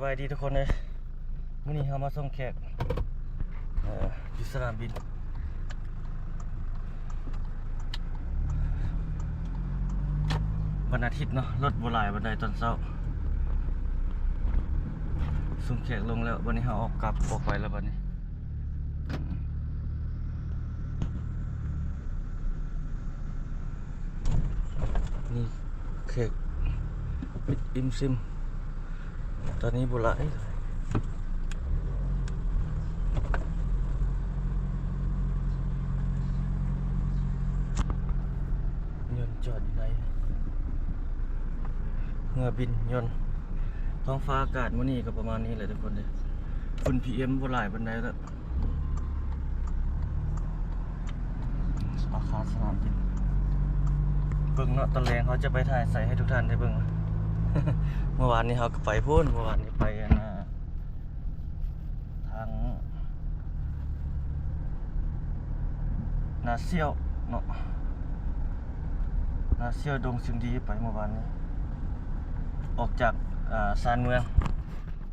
บายดีทุกคนเลยมื้อนี้เรามาส่งแขกอยู่สนามบินวันอาทิตย์เนาะรถบ่หลายบันไดตอนเช้าส่งแขกลงแล้ววันนี้เราออกไปแล้วบัดนี้นี่แขกอิมซิมตอนนี้บ่หลายยนต์จอดอยู่ไหนเรือบินยนต์ท้องฟ้าอากาศมื้อนี้ก็ประมาณนี้แหละทุกคนเลยฝุ่น PM บ่หลายปานใดแล้วอาคารสนามบินเบิ่งเนาะตอนแรงเขาจะไปถ่ายใส่ให้ทุกท่านได้เบิ่ง เมื่อวานนี้เขาก็ไปพูนเมื่อวานนี้ไปทางนาเซียวเนาะนาเซียวดงซิมดีไปเมื่อวานนี้ออกจากซานเมือง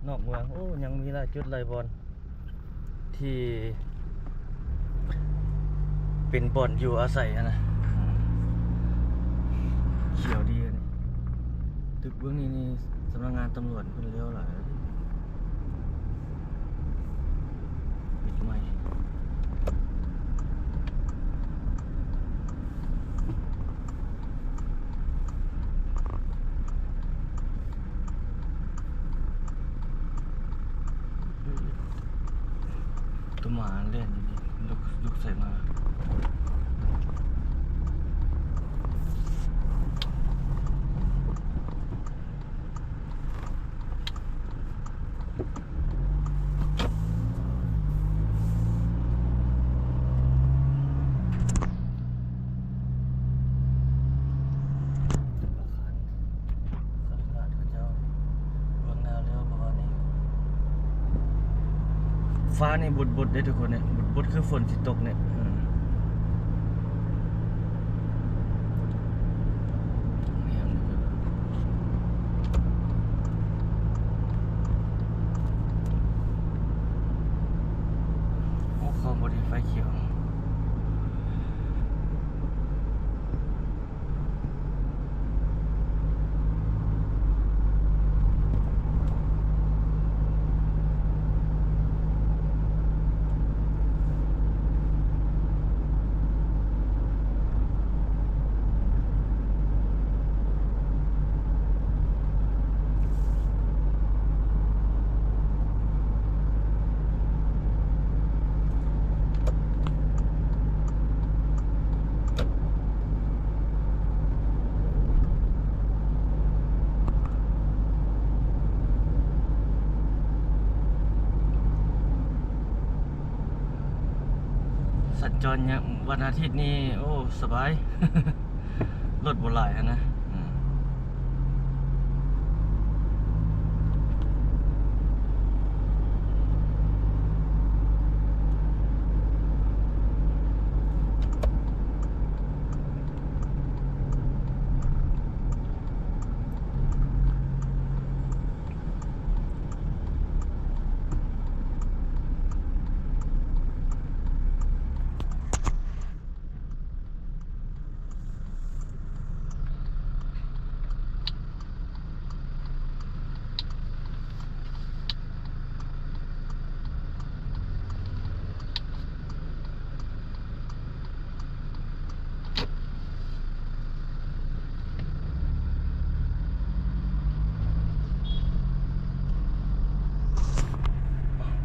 นอกเมืองโอ้ยังมีหลายจุดหลายบอนที่เป็นบ่อนอยู่อาศัยนะเขียวดีนี่ตึกเบื้องนี้นี่สำนักงานตำรวจเพิ่นเลี้ยวหลายปิดใหม่ตัวหมาเล่นอยู่นี่ลุกใส่มาฟ้านี่บุดได้ทุกคนเนี่ยบุดคือฝนที่ตกเนี่ยโอ้เขาบริไฟเขียวสัญจรเนี่ยวันอาทิตย์นี่โอ้สบาย รถบ่หลายนะ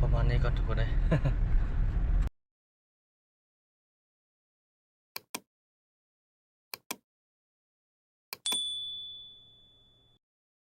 ประมาณนี้ก็ทุกคนเลย